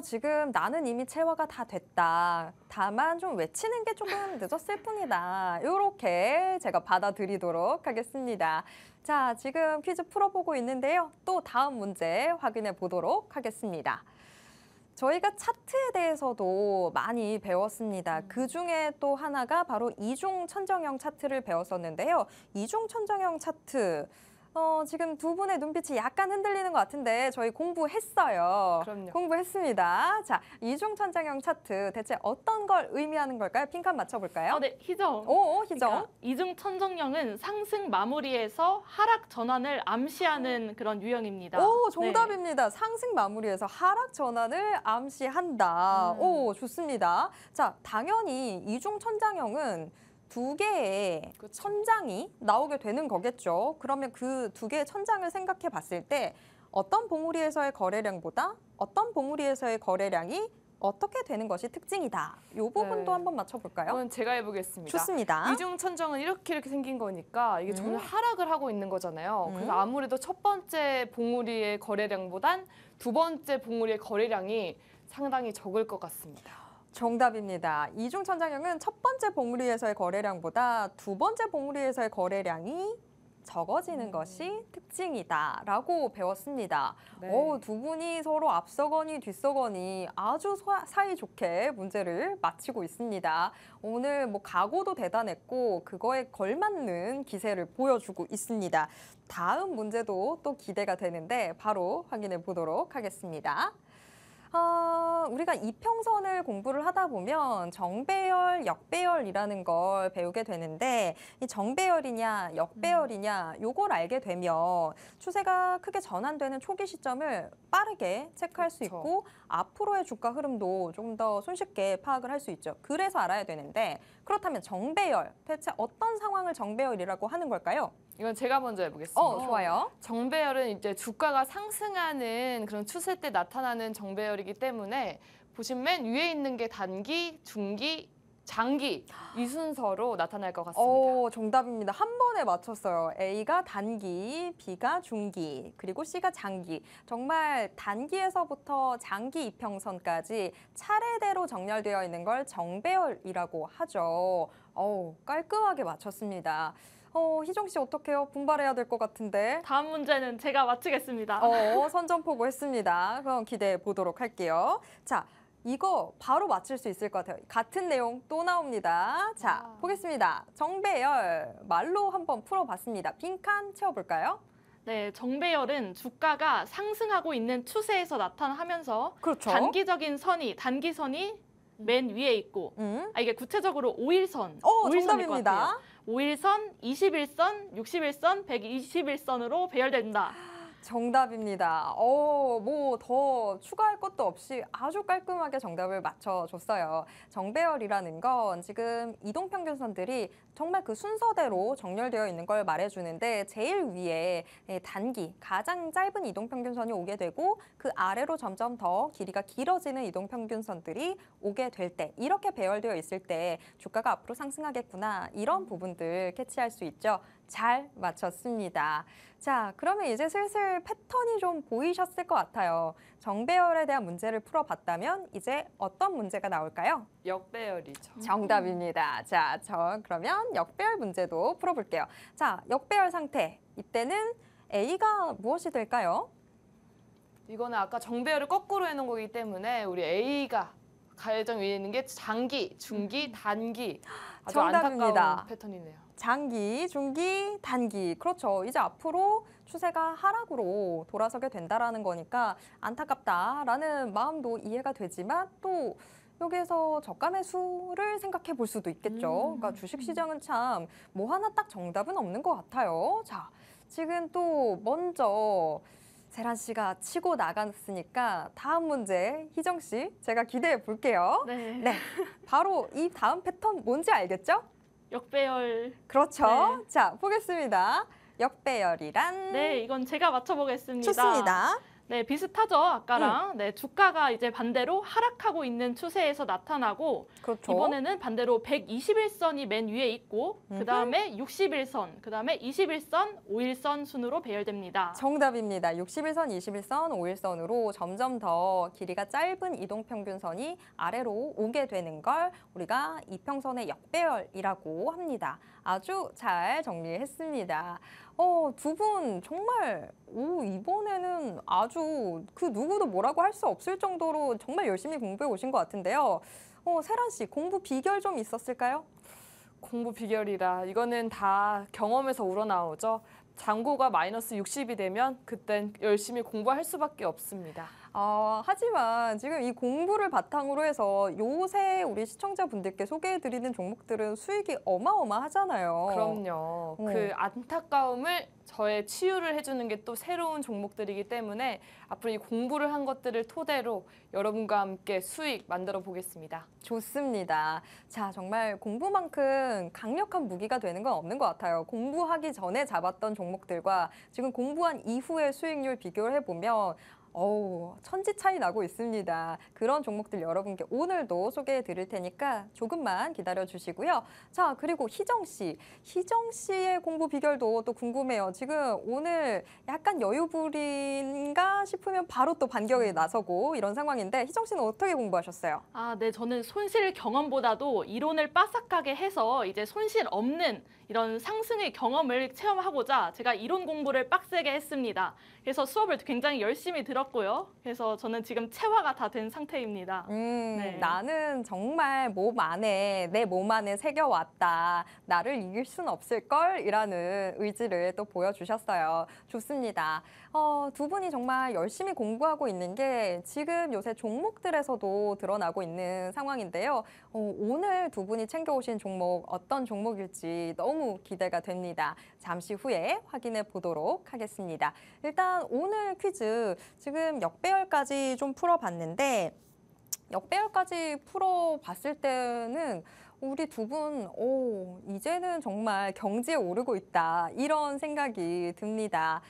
지금 나는 이미 체화가 다 됐다. 다만 좀 외치는 게 조금 늦었을 뿐이다. 이렇게 제가 받아들이도록 하겠습니다. 자, 지금 퀴즈 풀어보고 있는데요. 또 다음 문제 확인해 보도록 하겠습니다. 저희가 차트에 대해서도 많이 배웠습니다. 그중에 또 하나가 바로 이중 천정형 차트를 배웠었는데요. 이중 천정형 차트. 지금 두 분의 눈빛이 약간 흔들리는 것 같은데 저희 공부했어요. 그럼요. 공부했습니다. 자, 이중 천정형 차트 대체 어떤 걸 의미하는 걸까요? 핑크 맞춰볼까요? 네, 희정. 희정. 그러니까 이중 천정형은 상승 마무리에서 하락 전환을 암시하는 그런 유형입니다. 정답입니다. 상승 마무리에서 하락 전환을 암시한다. 좋습니다. 자, 당연히 이중 천장형은 두 개의 그쵸. 천장이 나오게 되는 거겠죠. 그러면 그 두 개의 천장을 생각해 봤을 때 어떤 봉우리에서의 거래량보다 어떤 봉우리에서의 거래량이 어떻게 되는 것이 특징이다. 이 부분도 한번 맞춰볼까요? 이건 제가 해보겠습니다. 좋습니다. 이중 천정은 이렇게 생긴 거니까 이게 전혀 하락을 하고 있는 거잖아요. 그래서 아무래도 첫 번째 봉우리의 거래량보단 두 번째 봉우리의 거래량이 상당히 적을 것 같습니다. 정답입니다. 이중 천장형은 첫 번째 봉우리에서의 거래량보다 두 번째 봉우리에서의 거래량이 적어지는 것이 특징이다라고 배웠습니다. 네. 두 분이 서로 앞서거니 뒤서거니 아주 사이좋게 문제를 마치고 있습니다. 오늘 각오도 대단했고 그거에 걸맞는 기세를 보여주고 있습니다. 다음 문제도 또 기대가 되는데 바로 확인해 보도록 하겠습니다. 우리가 이평선을 공부를 하다 보면 정배열, 역배열이라는 걸 배우게 되는데 이 정배열이냐, 역배열이냐 요걸 알게 되면 추세가 크게 전환되는 초기 시점을 빠르게 체크할 수 그렇죠. 있고 앞으로의 주가 흐름도 조금 더 손쉽게 파악을 할 수 있죠. 그래서 알아야 되는데 그렇다면 정배열, 대체 어떤 상황을 정배열이라고 하는 걸까요? 이건 제가 먼저 해보겠습니다. 좋아요. 정배열은 이제 주가가 상승하는 그런 추세 때 나타나는 정배열이기 때문에 보시면 맨 위에 있는 게 단기, 중기, 장기 이 순서로 나타날 것 같습니다. 정답입니다. 한 번에 맞췄어요. A가 단기, B가 중기, 그리고 C가 장기. 정말 단기에서부터 장기 이평선까지 차례대로 정렬되어 있는 걸 정배열이라고 하죠. 깔끔하게 맞췄습니다. 희정 씨 어떡해요? 분발해야 될 것 같은데. 다음 문제는 제가 맞추겠습니다. 선전포고 했습니다. 그럼 기대해 보도록 할게요. 자, 이거 바로 맞출 수 있을 것 같아요. 같은 내용 또 나옵니다. 자, 보겠습니다. 정배열 말로 한번 풀어봤습니다. 빈칸 채워볼까요? 네, 정배열은 주가가 상승하고 있는 추세에서 나타나면서 그렇죠. 단기선이 맨 위에 있고 이게 구체적으로 5일선, 5일선일 것 정답입니다. 같아요. 5일선, 21선, 61선, 121선으로 배열된다. 정답입니다. 뭐 더 추가할 것도 없이 아주 깔끔하게 정답을 맞춰줬어요. 정배열이라는 건 지금 이동평균선들이 정말 그 순서대로 정렬되어 있는 걸 말해주는데 제일 위에 단기, 가장 짧은 이동평균선이 오게 되고 그 아래로 점점 더 길이가 길어지는 이동평균선들이 오게 될 때 이렇게 배열되어 있을 때 주가가 앞으로 상승하겠구나 이런 부분들 캐치할 수 있죠. 잘 맞췄습니다. 자, 그러면 이제 슬슬 패턴이 좀 보이셨을 것 같아요. 정배열에 대한 문제를 풀어봤다면 이제 어떤 문제가 나올까요? 역배열이죠. 정답입니다. 자, 그러면 역배열 문제도 풀어볼게요. 자, 역배열 상태. 이때는 A가 무엇이 될까요? 이거는 아까 정배열을 거꾸로 해놓은 거기 때문에 우리 A가 가정 위에 있는 게 장기, 중기, 단기. 아주 정답입니다. 안타까운 패턴이네요. 장기, 중기, 단기. 그렇죠. 이제 앞으로 추세가 하락으로 돌아서게 된다라는 거니까 안타깝다라는 마음도 이해가 되지만 또 여기에서 저가 매수를 생각해 볼 수도 있겠죠. 그러니까 주식시장은 참 뭐 하나 딱 정답은 없는 것 같아요. 자, 지금 또 먼저 세란 씨가 치고 나갔으니까 다음 문제 희정 씨 제가 기대해 볼게요. 네, 바로 이 다음 패턴 뭔지 알겠죠? 역배열. 그렇죠. 네. 자, 보겠습니다. 역배열이란 네, 이건 제가 맞춰보겠습니다. 좋습니다. 네, 비슷하죠, 아까랑. 네, 주가가 이제 반대로 하락하고 있는 추세에서 나타나고 그렇죠. 이번에는 반대로 121선이 맨 위에 있고 그다음에 61선, 그다음에 21선, 5일선 순으로 배열됩니다. 정답입니다. 61선, 21선, 5일선으로 점점 더 길이가 짧은 이동평균선이 아래로 오게 되는 걸 우리가 이평선의 역배열이라고 합니다. 아주 잘 정리했습니다. 두 분 정말 이번에는 아주 그 누구도 뭐라고 할 수 없을 정도로 정말 열심히 공부해 오신 것 같은데요. 세란 씨 공부 비결 좀 있었을까요? 공부 비결이라 이거는 다 경험에서 우러나오죠. 잔고가 마이너스 60이 되면 그땐 열심히 공부할 수밖에 없습니다. 하지만 지금 이 공부를 바탕으로 해서 요새 우리 시청자분들께 소개해드리는 종목들은 수익이 어마어마하잖아요. 그럼요. 그 안타까움을 저의 치유를 해주는 게 또 새로운 종목들이기 때문에 앞으로 이 공부를 한 것들을 토대로 여러분과 함께 수익 만들어 보겠습니다. 좋습니다. 자, 정말 공부만큼 강력한 무기가 되는 건 없는 것 같아요. 공부하기 전에 잡았던 종목들과 지금 공부한 이후의 수익률 비교를 해보면 천지 차이 나고 있습니다. 그런 종목들 여러분께 오늘도 소개해 드릴 테니까 조금만 기다려 주시고요. 자, 그리고 희정 씨의 공부 비결도 또 궁금해요. 지금 오늘 약간 여유 부린가 싶으면 바로 또 반격에 나서고 이런 상황인데 희정 씨는 어떻게 공부하셨어요? 네, 저는 손실 경험보다도 이론을 빠삭하게 해서 이제 손실 없는 이런 상승의 경험을 체험하고자 제가 이론 공부를 빡세게 했습니다. 그래서 수업을 굉장히 열심히 들었 들었고요. 그래서 저는 지금 체화가 다 된 상태입니다. 네. 나는 정말 내 몸 안에 새겨왔다. 나를 이길 순 없을걸? 이라는 의지를 또 보여주셨어요. 좋습니다. 두 분이 정말 열심히 공부하고 있는 게 지금 요새 종목들에서도 드러나고 있는 상황인데요. 오늘 두 분이 챙겨오신 종목 어떤 종목일지 너무 기대가 됩니다. 잠시 후에 확인해 보도록 하겠습니다. 일단 오늘 퀴즈 지금 역배열까지 좀 풀어봤는데 역배열까지 풀어봤을 때는 우리 두 분, 이제는 정말 경지에 오르고 있다. 이런 생각이 듭니다.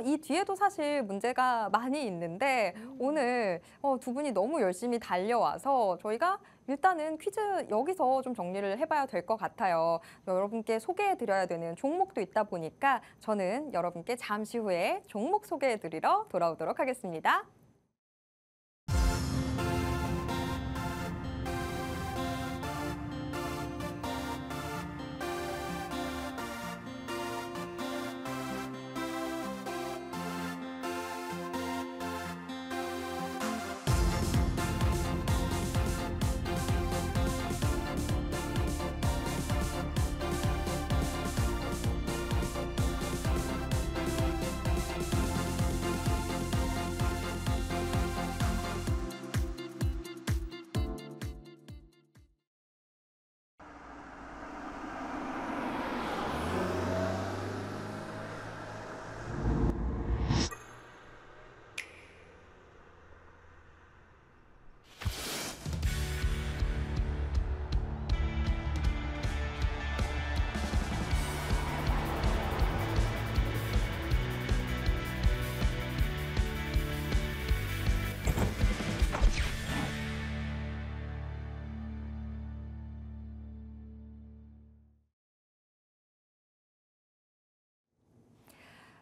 이 뒤에도 사실 문제가 많이 있는데 오늘 두 분이 너무 열심히 달려와서 저희가 일단은 퀴즈 여기서 좀 정리를 해봐야 될 것 같아요. 여러분께 소개해드려야 되는 종목도 있다 보니까 저는 여러분께 잠시 후에 종목 소개해드리러 돌아오도록 하겠습니다.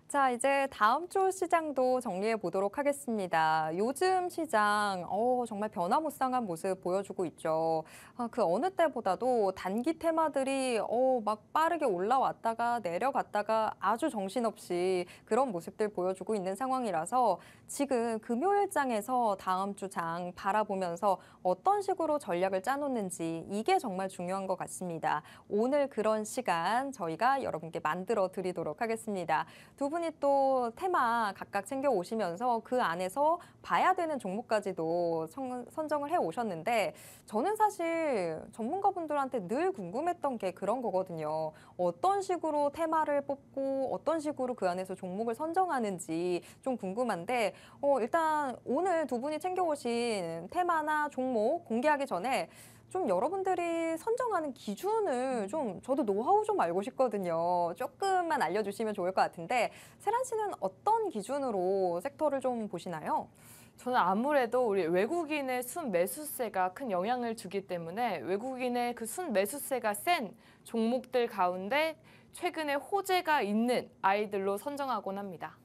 자, 이제 다음 주 시장도 정리해 보도록 하겠습니다. 요즘 시장 정말 변화무쌍한 모습 보여주고 있죠. 그 어느 때보다도 단기 테마들이 막 빠르게 올라왔다가 내려갔다가 아주 정신없이 그런 모습들 보여주고 있는 상황이라서 지금 금요일장에서 다음 주 장 바라보면서 어떤 식으로 전략을 짜놓는지 이게 정말 중요한 것 같습니다. 오늘 그런 시간 저희가 여러분께 만들어 드리도록 하겠습니다. 두 분이 또 테마 각각 챙겨 오시면서 그 안에서 봐야 되는 종목까지도 선정을 해 오셨는데 저는 사실 전문가분들한테 늘 궁금했던 게 그런 거거든요. 어떤 식으로 테마를 뽑고 어떤 식으로 그 안에서 종목을 선정하는지 좀 궁금한데 일단 오늘 두 분이 챙겨 오신 테마나 종목 공개하기 전에 좀 여러분들이 선정하는 기준을 좀 저도 노하우 좀 알고 싶거든요. 조금만 알려주시면 좋을 것 같은데 세란 씨는 어떤 기준으로 섹터를 좀 보시나요? 저는 아무래도 우리 외국인의 순매수세가 큰 영향을 주기 때문에 외국인의 그 순매수세가 센 종목들 가운데 최근에 호재가 있는 아이들로 선정하곤 합니다.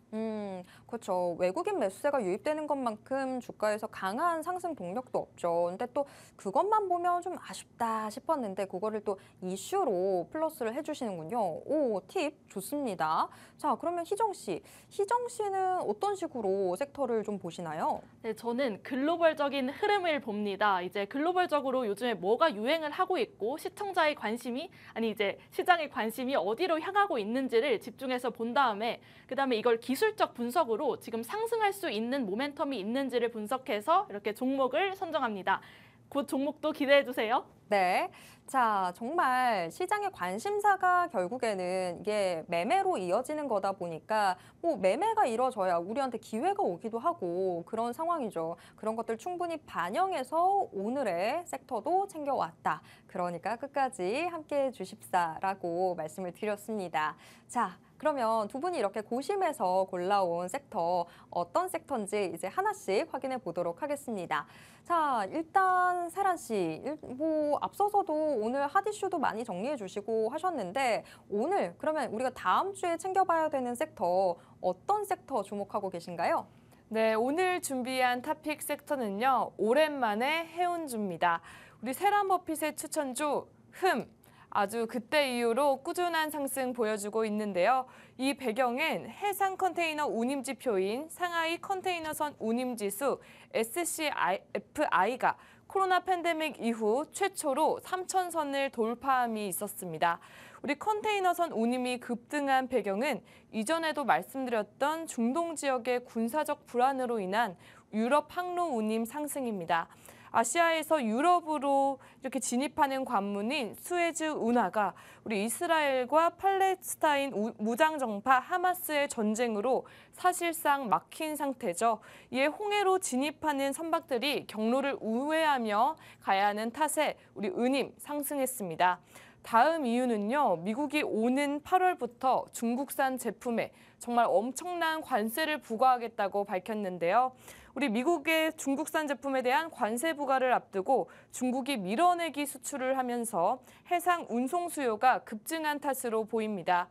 그렇죠. 외국인 매수세가 유입되는 것만큼 주가에서 강한 상승 동력도 없죠. 근데 또 그것만 보면 좀 아쉽다 싶었는데 그거를 또 이슈로 플러스를 해주시는군요. 오, 팁 좋습니다. 자, 그러면 희정 씨. 희정 씨는 어떤 식으로 섹터를 좀 보시나요? 네, 저는 글로벌적인 흐름을 봅니다. 이제 글로벌적으로 요즘에 뭐가 유행을 하고 있고 시청자의 관심이 이제 시장의 관심이 어디로 향하고 있는지를 집중해서 본 다음에 그다음에 이걸 기술적 분석으로 지금 상승할 수 있는 모멘텀이 있는지를 분석해서 이렇게 종목을 선정합니다. 곧 종목도 기대해 주세요. 네. 자, 정말 시장의 관심사가 결국에는 이게 매매로 이어지는 거다 보니까 뭐 매매가 이루어져야 우리한테 기회가 오기도 하고 그런 상황이죠. 그런 것들 충분히 반영해서 오늘의 섹터도 챙겨왔다. 그러니까 끝까지 함께해 주십사라고 말씀을 드렸습니다. 자, 그러면 두 분이 이렇게 고심해서 골라온 섹터 어떤 섹터인지 이제 하나씩 확인해 보도록 하겠습니다. 자, 일단 세란 씨, 뭐 앞서서도 오늘 핫 이슈도 많이 정리해 주시고 하셨는데 오늘 그러면 우리가 다음 주에 챙겨봐야 되는 sek터 어떤 섹터 주목하고 계신가요? 네, 오늘 준비한 토픽 섹터는요. 오랜만에 해운주입니다. 우리 세란 버핏의 추천주 흠. 아주 그때 이후로 꾸준한 상승 보여주고 있는데요. 이 배경엔 해상 컨테이너 운임지표인 상하이 컨테이너선 운임지수 SCFI가 코로나 팬데믹 이후 최초로 3,000선을 돌파함이 있었습니다. 우리 컨테이너선 운임이 급등한 배경은 이전에도 말씀드렸던 중동 지역의 군사적 불안으로 인한 유럽 항로 운임 상승입니다. 아시아에서 유럽으로 이렇게 진입하는 관문인 수에즈 운하가 우리 이스라엘과 팔레스타인 무장정파 하마스의 전쟁으로 사실상 막힌 상태죠. 이에 홍해로 진입하는 선박들이 경로를 우회하며 가야 하는 탓에 우리 운임 상승했습니다. 다음 이유는요, 미국이 오는 8월부터 중국산 제품에 정말 엄청난 관세를 부과하겠다고 밝혔는데요. 우리 미국의 중국산 제품에 대한 관세 부과를 앞두고 중국이 밀어내기 수출을 하면서 해상 운송 수요가 급증한 탓으로 보입니다.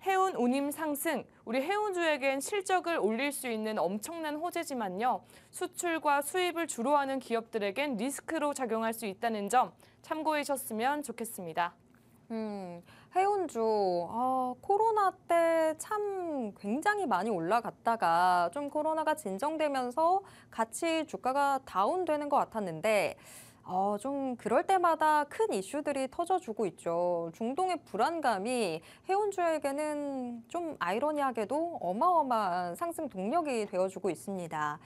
해운 운임 상승, 우리 해운주에겐 실적을 올릴 수 있는 엄청난 호재지만요. 수출과 수입을 주로 하는 기업들에겐 리스크로 작용할 수 있다는 점 참고하셨으면 좋겠습니다. 해운주, 코로나 때 참 굉장히 많이 올라갔다가 좀 코로나가 진정되면서 같이 주가가 다운되는 것 같았는데, 좀 그럴 때마다 큰 이슈들이 터져주고 있죠. 중동의 불안감이 해운주에게는 좀 아이러니하게도 어마어마한 상승 동력이 되어주고 있습니다.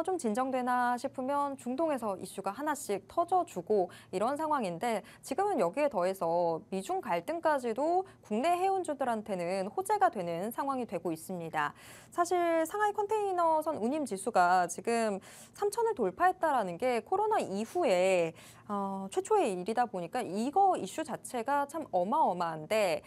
좀 진정되나 싶으면 중동에서 이슈가 하나씩 터져주고 이런 상황인데 지금은 여기에 더해서 미중 갈등까지도 국내 해운주들한테는 호재가 되는 상황이 되고 있습니다. 사실 상하이 컨테이너선 운임 지수가 지금 3,000을 돌파했다라는 게 코로나 이후에 최초의 일이다 보니까 이거 이슈 자체가 참 어마어마한데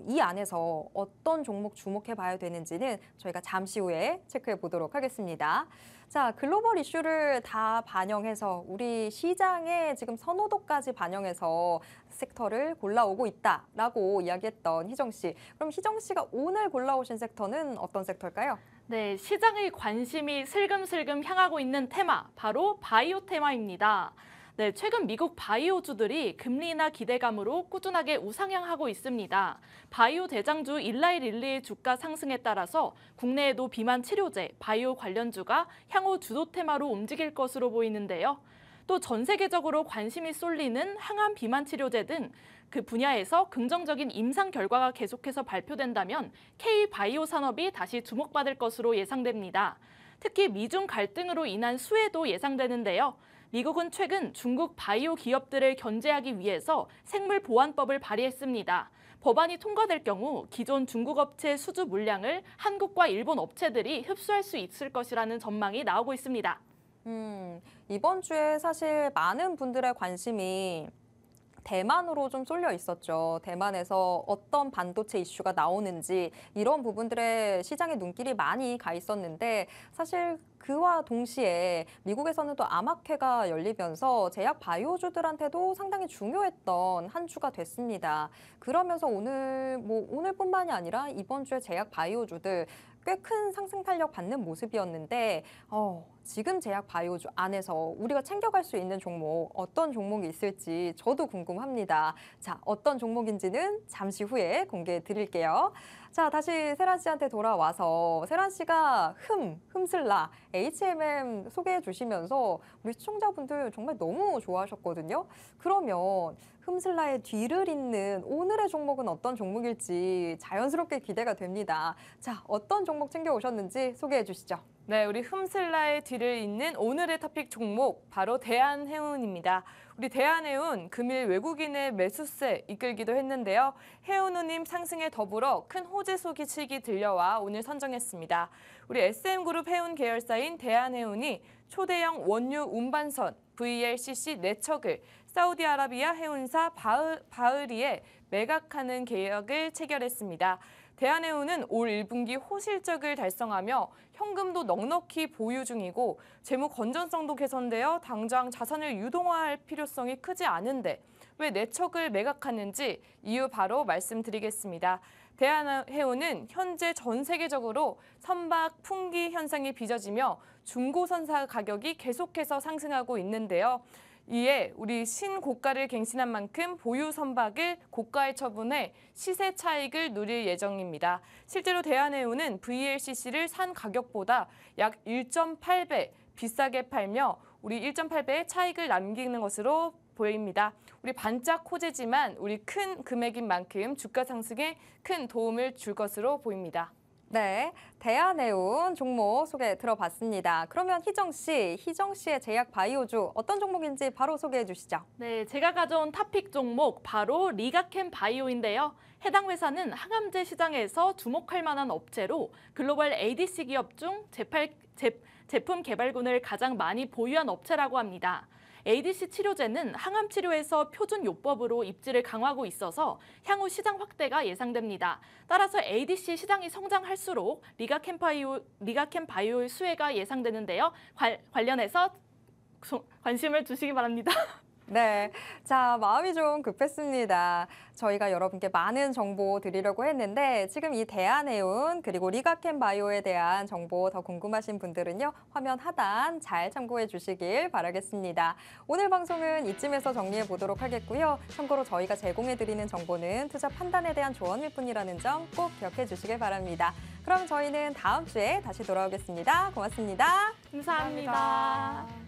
이 안에서 어떤 종목 주목해 봐야 되는지는 저희가 잠시 후에 체크해 보도록 하겠습니다. 자, 글로벌 이슈를 다 반영해서 우리 시장의 지금 선호도까지 반영해서 섹터를 골라오고 있다라고 이야기했던 희정 씨. 그럼 희정 씨가 오늘 골라오신 섹터는 어떤 섹터일까요? 네, 시장의 관심이 슬금슬금 향하고 있는 테마, 바로 바이오 테마입니다. 네, 최근 미국 바이오주들이 금리나 기대감으로 꾸준하게 우상향하고 있습니다. 바이오 대장주 일라이 릴리의 주가 상승에 따라서 국내에도 비만 치료제, 바이오 관련주가 향후 주도 테마로 움직일 것으로 보이는데요. 또 전 세계적으로 관심이 쏠리는 항암 비만 치료제 등 그 분야에서 긍정적인 임상 결과가 계속해서 발표된다면 K-바이오 산업이 다시 주목받을 것으로 예상됩니다. 특히 미중 갈등으로 인한 수혜도 예상되는데요. 미국은 최근 중국 바이오 기업들을 견제하기 위해서 생물보안법을 발의했습니다. 법안이 통과될 경우 기존 중국 업체 수주 물량을 한국과 일본 업체들이 흡수할 수 있을 것이라는 전망이 나오고 있습니다. 이번 주에 사실 많은 분들의 관심이 대만으로 좀 쏠려 있었죠. 대만에서 어떤 반도체 이슈가 나오는지 이런 부분들에 시장의 눈길이 많이 가 있었는데 사실 그와 동시에 미국에서는 또 암학회가 열리면서 제약 바이오주들한테도 상당히 중요했던 한 주가 됐습니다. 그러면서 오늘뿐만이 아니라 이번 주에 제약 바이오주들 꽤 큰 상승 탄력 받는 모습이었는데 지금 제약 바이오주 안에서 우리가 챙겨갈 수 있는 종목 어떤 종목이 있을지 저도 궁금합니다. 자, 어떤 종목인지는 잠시 후에 공개해 드릴게요. 자, 다시 세란 씨한테 돌아와서 세란 씨가 흠슬라 HMM 소개해 주시면서 우리 시청자분들 정말 너무 좋아하셨거든요. 그러면 흠슬라의 뒤를 잇는 오늘의 종목은 어떤 종목일지 자연스럽게 기대가 됩니다. 자, 어떤 종목 챙겨오셨는지 소개해 주시죠. 네, 우리 흠슬라의 뒤를 잇는 오늘의 토픽 종목 바로 대한해운입니다. 우리 대한해운 금일 외국인의 매수세 이끌기도 했는데요. 해운운임 상승에 더불어 큰 호재 소식이 들려와 오늘 선정했습니다. 우리 SM그룹 해운 계열사인 대한해운이 초대형 원유 운반선 VLCC 4척을 사우디아라비아 해운사 바흐리에 매각하는 계약을 체결했습니다. 대한해운은 올 1분기 호실적을 달성하며 현금도 넉넉히 보유 중이고 재무 건전성도 개선되어 당장 자산을 유동화할 필요성이 크지 않은데 왜 4척을 매각하는지 이유 바로 말씀드리겠습니다. 대한해운은 현재 전 세계적으로 선박 풍기 현상이 빚어지며 중고선사 가격이 계속해서 상승하고 있는데요. 이에 우리 신고가를 갱신한 만큼 보유 선박을 고가에 처분해 시세 차익을 누릴 예정입니다. 실제로 대한해운은 VLCC를 산 가격보다 약 1.8배 비싸게 팔며 우리 1.8배의 차익을 남기는 것으로 보입니다. 우리 반짝 호재지만 우리 큰 금액인 만큼 주가 상승에 큰 도움을 줄 것으로 보입니다. 네, 대한해운 종목 소개 들어봤습니다. 그러면 희정 씨의 제약 바이오주 어떤 종목인지 바로 소개해 주시죠. 네, 제가 가져온 탑픽 종목 바로 리가캠 바이오인데요. 해당 회사는 항암제 시장에서 주목할 만한 업체로 글로벌 ADC 기업 중 제품 개발군을 가장 많이 보유한 업체라고 합니다. ADC 치료제는 항암 치료에서 표준 요법으로 입지를 강화하고 있어서 향후 시장 확대가 예상됩니다. 따라서 ADC 시장이 성장할수록 리가캠 바이오의 수혜가 예상되는데요. 관련해서 관심을 주시기 바랍니다. 네, 자, 마음이 좀 급했습니다. 저희가 여러분께 많은 정보 드리려고 했는데 지금 이 대한해운 그리고 리가캠 바이오에 대한 정보 더 궁금하신 분들은요. 화면 하단 잘 참고해 주시길 바라겠습니다. 오늘 방송은 이쯤에서 정리해 보도록 하겠고요. 참고로 저희가 제공해 드리는 정보는 투자 판단에 대한 조언일 뿐이라는 점 꼭 기억해 주시길 바랍니다. 그럼 저희는 다음 주에 다시 돌아오겠습니다. 고맙습니다. 감사합니다.